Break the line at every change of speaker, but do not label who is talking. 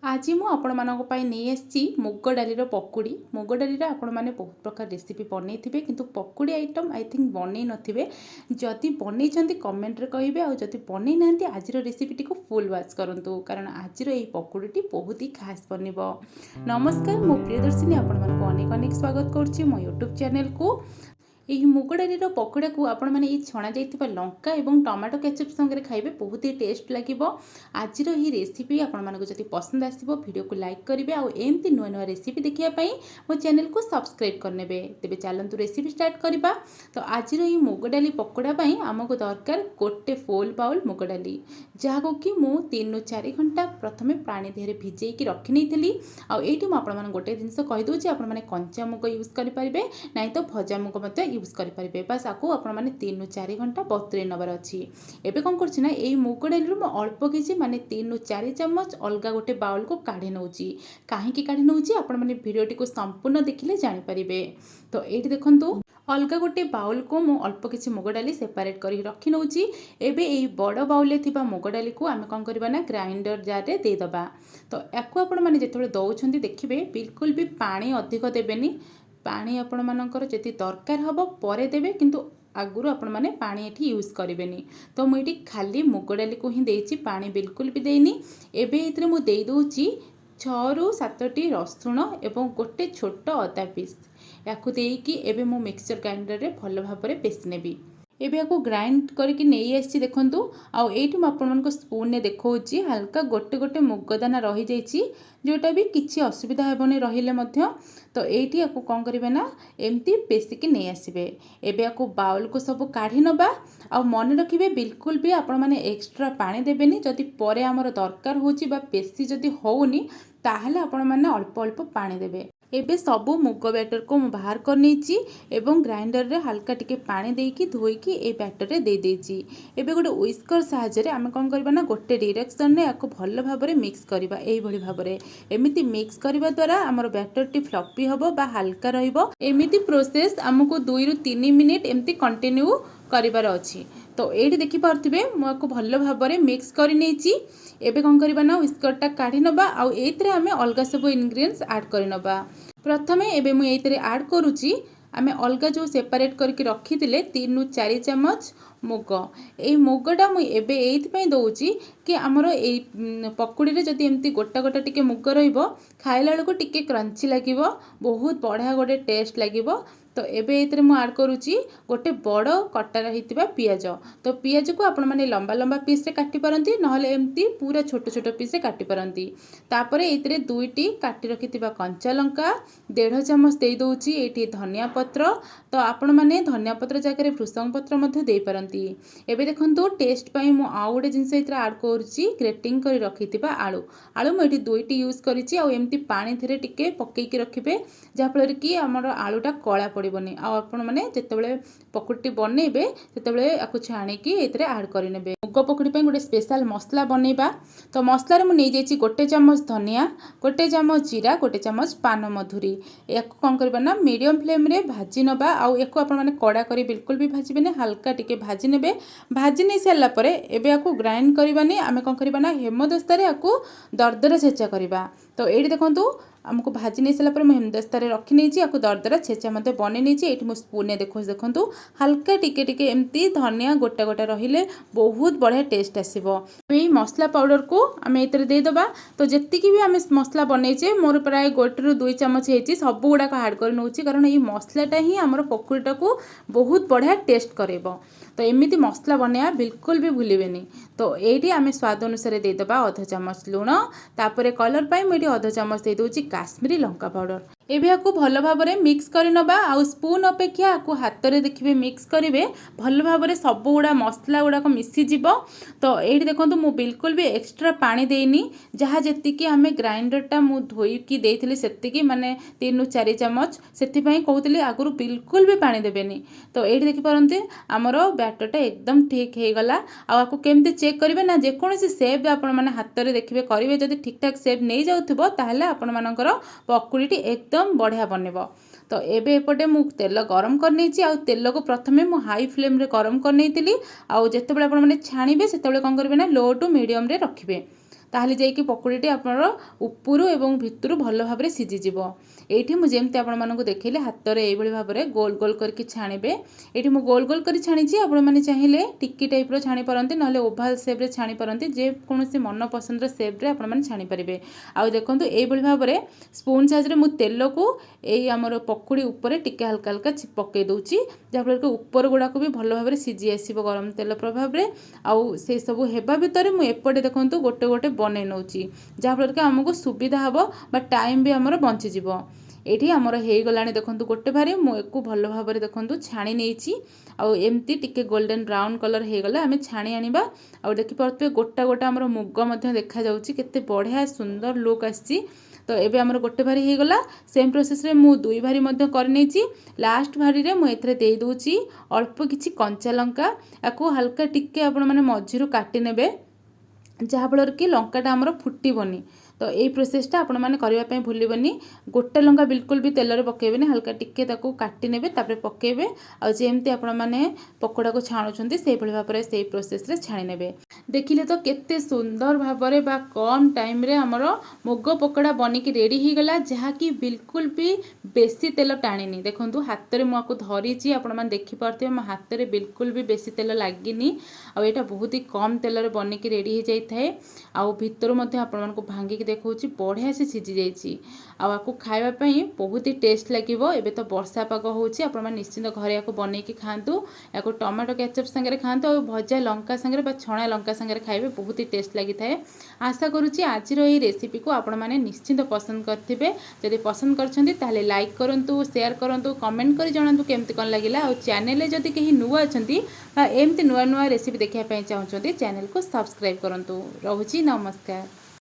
आज मु आपण नहीं आसी मुग डालीर पकुड़ी। मुग डाली आपण मैंने बहुत प्रकार रेसिपी बनई थे किंतु पकुड़ी आइटम आई थिंक बनई नथिबे। जदि बनई कमेंट रे कहिबे आ जदि बनई नांती आज रेसिपी को फुल वाच करंतु कारण आज पकुड़ी बहुत ही खास बनिबो। नमस्कार, मो प्रियदर्शिनी आपण मानको अनेक अनेक स्वागत करछि मो यूट्यूब चैनल को। यही मुग डालीर पकोड़ा को आपण मैंने छणा जाइथिबा लंका और टमाटो केचप संगे खाइबे बहुत ही टेस्ट लागिबो। आज ही रेसिपी आपण मानको जदि पसंद आसिबो वीडियो को लाइक करिवे आ एमती नुआ नुआ रेसिपी देखिया पई मो चैनल को सब्सक्राइब करनेबे। तेबे चलंतु रेसिपी स्टार्ट करबा। तो आज ही मुग डाली पकोड़ा पई हमको दरकार गोटे फुल बाउल मुग डाली, जहाँ कि मु 3 ରୁ 4 घंटा प्रथमे पानी देहरे भिजेकी रखी नहीं आ एठी मु आपण मान गोटे जिंस कहि दोछि आपण माने कंचा मुग यूज करि परिबे नाही तो भजा मुग मते यूज करि परिबे। बस आकु आपण माने 3 ରୁ 4 घंटा बतुरे नबर अछि। एबे कोन करछि ना एई मुग डाली मु अल्प किछि माने 3 ରୁ 4 चम्मच अलगा गोटे बाउल को काढी नउछि। काहेकि काढी नउछि आपण माने वीडियोटी को संपूर्ण देखिले जानि परिबे। तो एठी देखंतु अलगा गोटे बाउल को मु अल्प किछि मुग डाली सेपरेट करी रखी नउछि। एबे एई बड़ बाउल रे थिबा मुग डाली को आमे कोन करबा ना ग्राइंडर जार रे दे दबा। तो याकु आपण माने जेतबे दउछन्ती देखिबे बिल्कुल भी पानी अधिक देबेनी। पानी आपण मानकर जति दरकार हबो परे देबे किंतु आगुरु आपण माने पानी एठी यूज करिवेनी। तो मु एठी खाली मुग डाली को ही देछि, पानी बिल्कुल भी देइनी। एबे एतरे मु देइ दोछि 6 ରୁ 7ଟି रसुण एवं गोटे छोट अदा पीस। याकु देइकी एबे मु मिक्सचर ग्राइंडर रे भलो भाबरे पेस्ट नेबी। एबे याकु ग्राइंड करके नहीं आसी देखंतु आ एठी मु आपण मानको स्पून ने देखौछि हल्का गोटे गोटे मुग दाना रही जाइछि जोटा भी किछि असुविधा हेबनी रहिले मध्य। तो एठी याकु कोन करिवे ना एम्ति पेस्ट के नहीं आसीबे। एबे याकु बाउल को सब काढी नबा आ मन रखिबे बिल्कुल भी आपण माने एक्स्ट्रा पानी देबेनी। जदि परे हमर दरकार होछि बा पेस्ट जदि होउनी ताहले आपण माने अल्प अल्प पानी देबे। एबे सबु मुग बैटर को मु बाहर कर नीची एवं ग्राइंडर रे हल्का टिके पानी देकी धोईकी ए बैटर रे दे देची। एबे गोटे व्हिस्कर सहायता रे आमे कोन करबा ना गोटे डायरेक्शन रे याको भलो भाबरे मिक्स करबा। एई भली भाबरे एमिति मिक्स करबा द्वारा हमर बैटर टी फ्लफी हबो बा हल्का रहइबो। एमिति प्रोसेस हमको 2 ରୁ 3 मिनिट एमिति कंटिन्यू करिबार अछि। तो एठी देखि पारथिबे मु याको भलो भाबरे मिक्स करि नेची। एबे कोन करबा ना व्हिस्करटा काढी नबा आ एतरे आमे अलगा सब इंग्रेडिएंट्स ऐड करि नबा। प्रथमे एबे मु एतरे ऐड करूची आमे अलगा जो सेपरेट करके रखी थिले 3 ରୁ 4 चम्मच मुग। ए मुगटा मु एबे एथि पई दउची कि हमरो ए पकुड़ी रे जदि एमती गोटा गोटा टिके मुग रहिबो खाइला बेलको टिके क्रंची लागिबो, बहुत बढ़िया गोटे टेस्ट लागिबो। तो एबे एतरे मु ऐड करूची गोटे बड़ कटा रहितिबा पियाज। तो पियाज को आपण माने लंबा लंबा पीस रे काटी परंती नहले एमती पूरा छोट छोट पीस रे काटी परंती। तापरे एतरे 2टी काटी रखितिबा कंचा लंका 1.5 चम्मच देई दउची। एठी धनिया पत्र, तो आपण माने धनिया पत्र जगह रे भृसंग पत्र मध्ये देई परंती। एबे देखंतु टेस्ट पई मु आ गोटे जिंस एतरे ऐड करूची ग्रेटिंग करी रखितिबा आलू। आलू मु एठी 2टी यूज करिची आ एमती पानी थेरे टिके पकेकी रखिबे जा फल कि हमर आलूटा कळा पड़िबनी। आ आपण माने जेतेबेले पकुड़ी बनेबे सेतेबेले आकु छाणी की एतरे ऐड करि नेबे। मुग पकुड़ी पई गोटे स्पेशल मसला बनेबा। तो मसला रे मु नै जाइची गोटे चम्मच धनिया, गोटे चम्मच जीरा, गोटे चम्मच पान मधुरी। याकु कोन करबा ना मीडियम फ्लेम रे भाजी नबा। आ याकु आपण माने कड़ा करी बिल्कुल भी भाजीबेनी, हल्का टिके भाजी नेबे। भाजी नै सारला परे एबे याकु ग्राइंड करबानी आमे कोन करबा ना हेमदस्ता रे याकु दरदरा छेचा करबा। तो एठी देखंतु हमको भाजी नहीं सारा पर हेमदस्ता रे रखी नहीं आपको दरदरा छेचा मते बने नहीं। ये मो स्पून ने देखु हल्का टिके टिके एमती धनिया गोटा गोटा रहिले बहुत बढ़िया टेस्ट आसीबो। ये मसला पाउडर को आम एतरे दे दबा। तो जेतिक भी आम मसला बनईचे मोर प्राय 1 ରୁ 2 चम्मच होती सब गुड़ाक ऐड कर नौची कारण ये मसलाटा ही आमर पकुड़ीटा को बहुत बढ़िया टेस्ट करेबो। तो एमिति मसला बनया बिल्कुल भी भूलिबेनी। तो एठी आमे स्वाद अनुसार दे दबा 1/2 चम्मच लूण। तापरे कलर पाई मु एठी 1/2 चम्मच दे दोची काश्मीरी लंका पाउडर। एबे याकु भलो भाबरे मिक्स करि नबा। आ स्पून अपेक्षा याकु हाथ रे देखिबे मिक्स करिवे भलो भाबरे सब गुडा मसला गुडा को मिसी जिवो। तो एठी देखंतु मु बिल्कुल भी एक्स्ट्रा पानी देइनी, जहा जेतिकी हमें ग्राइंडरटा मु धोई की देइथिली सेतिकी माने 3 ରୁ 4 चम्मच सेति पई कहउतली आगुरु बिल्कुल भी पानी देबेनी। तो एठी देखि परंती हमरो बैटरटा एकदम ठीक हे गला। आ याकु केमते चेक करिवे ना जे कोनोसी शेप आपण माने हाथ रे देखिबे करिवे जदी ठीक ठाक शेप नै जाउथबो ताहले आपण मानकर पकुड़ीटी एकदम बढ़िया बनेबो। तो एबे एपटे मु तेल गरम कर नेछि। आ तेल को प्रथमे मु हाई फ्लेम रे गरम कर नेतिली। आ जेतेबेले आपण माने छाणीबे सेतेबेले कोन करबे ना लो टू मीडियम रे रखिबे। ताहले जाइए पकोड़ीटी आपणर उपरू एवं भितरू भल भाव में सीझीज। ये मुझे आपको देखिले हाथ में यही भाव में गोल गोल करके छाणिबे। ये मुझे गोल गोल कर छाणी आपण मैंने चाहिए टिक्की टाइप छाणी पारती ना ओभाल सेप्रे छाणी पारती जेकोसी मन पसंद सेप्रे आपने छाणी पारे। आउ देखो ये भाव में स्पून साइज में तेल को यही आमर पकोड़ी उपर टिके हल्का हल्का पकई दूची जहाँफल कि उपर गुड़ाक भी भल भाव में सीझी आसो गरम तेल प्रभाव में। आउ से सब हेबा भितर मुझे देखो गोटे गोटे बनई नौची जहाँफल कि आमको सुविधा हम बा टाइम भी आमर बंचीज। ये आमर हो गला देखो गोटे भारी मुझे भल भाव में देखो छाणी नहीं आमती टिके गोल्डन ब्राउन कलर हो गला आम छाणी आनिबा। आ देखिपे गोटा गोटा आमर मुग देखा जाउची केते बढ़िया सुंदर लुक आसी। तो ये आमर गोटे भारी हो गला सेम प्रोसेस रे मु दुई भारी करनी। लास्ट भारी रे मुझे दे दूची अल्प किछि कंचा लंका याकू हल्का टिके आपण माने मझिरु काटी नेबे जहाँफल कि लंकाटा आमर फुटबनी। तो यही प्रोसेसटा आपण मैंने करने भूलबनी। गोटे लंका बिल्कुल भी तेल पकेबे हल्का टिके काटी नेबे तापर पकेबे आमती आपण मैंने पकोड़ा को छाणुंट से भाव में से प्रोसेस रे छाणी नेबे। देखिले तो केते सुंदर भाव में बा कम टाइम रे हमर मुग पकोड़ा बनिकी रेडी हो गला जहाँकि बिल्कुल भी बेसी तेल टाणी। देखो हाथ में मुझे धरी आपण मैंने देखिपे मो हाथ में बिल्कुल भी बेसी तेल लगिनी। आटा बहुत ही कम तेल बनिकी रेडी हो जाए। आउ भितर भांगिक देखो बढ़िया से सीझी जाइए। आपको खावाई बहुत ही टेस्ट लगे। एबे तो वर्षा पाग हो निश्चिंत घरे या बनईकी खातु या टमाटो केचप सांगे खातु और भजा लंका सांगे छणा लंका सांगे खाइबे बहुत ही टेस्ट लगी थाए। आशा करुच्ची आज रेसिपी को आपण मैंने निश्चिंत पसंद करेंगे। जदि पसंद कर लाइक करूँ शेयर करूँ कमेंट कर जनातु केमती कौन लगे। और चैनल जदि कहीं नुआ अच्छा एमती नुआ नुआ रेसिपी देखा चाहते चैनल को सब्सक्राइब करूँ। रोची नमस्कार।